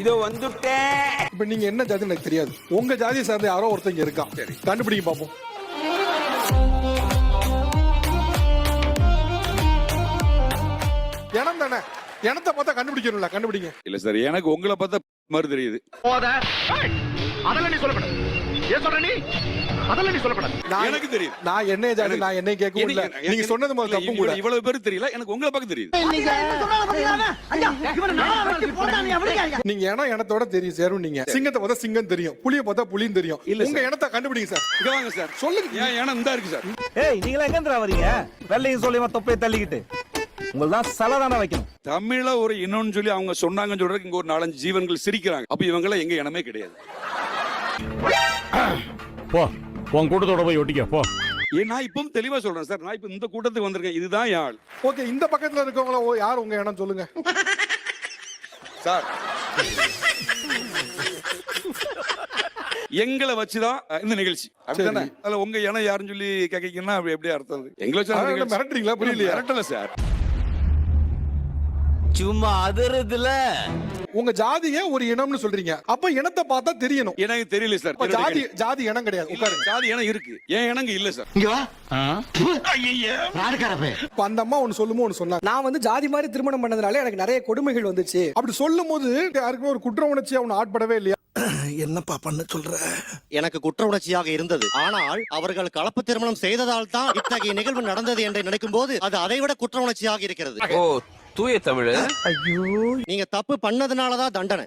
இதோ வந்துட்டேன். இப்ப நீங்க என்ன ஜாதி எனக்கு தெரியாது. உங்க ஜாதியை சார்ந்த யாரோ ஒருத்தங்க இருக்கான். சரி, கண்டுபிடிங்க பாப்போம். இனம் தானே, இனத்தை பார்த்தா கண்டுபிடிக்கணும்ல, கண்டுபிடிங்க. இல்ல சார், எனக்கு உங்களை பார்த்தா மாதிரி தெரியுது. அதெல்லாம் நீ சொல்லப்படாது. ஏன் சொல்ற நீ? அதெல்லாம் நீ சொல்லப்படாது. எனக்கு தெரியுது. நான் என்ன ஜாதி, நான் என்ன கேட்கவும் இல்ல. நீங்க சொன்னது மாதிரி தப்பு கூட. இவ்வளவு பேர் தெரியல, எனக்கு உங்களை பார்க்க தெரியுது. நீங்க இனம் இனத்தோட தெரியும் சேரும். நீங்க சிங்கத்தை பார்த்தா சிங்கம் தெரியும், புலியை பார்த்தா புலியும் தெரியும். உங்க இனத்தை கண்டுபிடிங்க சார். இங்க வாங்க சார், சொல்லுங்க. ஏன் இனம் இந்த இருக்கு சார். ஏய், நீங்களா எங்கேந்திரா வரீங்க? வெள்ளையும் சொல்லி தொப்பையை தள்ளிக்கிட்டு உங்கள்தான் சலதான வைக்கணும். தமிழ ஒரு இன்னொன்னு சொல்லி அவங்க சொன்னாங்கன்னு சொல்றதுக்கு இங்க ஒரு 4-5 ஜீவன்கள் சிரிக்கிறாங்க. அப்ப இவங்கள எங்க இனமே கிடையாது. போ, உன் கூட்டத்தோட போய் ஒட்டிக்க போ. நான் இப்பவும் தெளிவா சொல்றேன் சார், நான் இப்ப இந்த கூட்டத்துக்கு வந்திருக்கேன். இதுதான் யாழ். ஓகே, இந்த பக்கத்துல இருக்கவங்கள யார் உங்க இனம் சொல்லுங்க சார். எங்களை வச்சுதான் இந்த நிகழ்ச்சி. அப்படிதானே? அதுல உங்க இனம் யாருன்னு சொல்லி கேக்கீங்கன்னா எப்படி அர்த்தம்? எங்களை வச்சு மிரட்டுறீங்களா? புரியலையா? மிரட்டல சார், சும்மா அதிருதுல. உங்க ஜாதியே ஒரு இனம்னு சொல்றீங்க. அப்ப இனத்தை பார்த்தா தெரியணும். எனக்கு தெரியல சார். ஜாதி ஜாதி இனம் கிடையாது. உட்காருங்க. ஜாதி இனம் இருக்கு, ஏன் இனங்க இல்ல சார். இங்க வா. ராடுகாரப்பே. அந்த அம்மா ஒன்னு சொல்லுமோ ஒன்னு சொன்னாங்க. நான் வந்து ஜாதி மாதிரி திருமணம் பண்ணதுனால எனக்கு நிறைய கொடுமைகள் வந்துச்சு. அப்படி சொல்லும் போது யாருக்குமே ஒரு குற்ற உணர்ச்சி அவனை ஆட்படவே இல்லையா? என்னப்பா பண்ண சொல்ற? எனக்கு குற்ற உணர்ச்சியாக இருந்தது. ஆனால் அவர்கள் கலப்பு திருமணம் செய்ததால் தான் இத்தகைய நிகழ்வு நடந்தது என்று நினைக்கும் போது அது அதைவிட குற்ற உணர்ச்சியாக இருக்கிறது. ஓ, தூய தமிழ். நீங்க தப்பு பண்ணதுனாலதான் தண்டனை.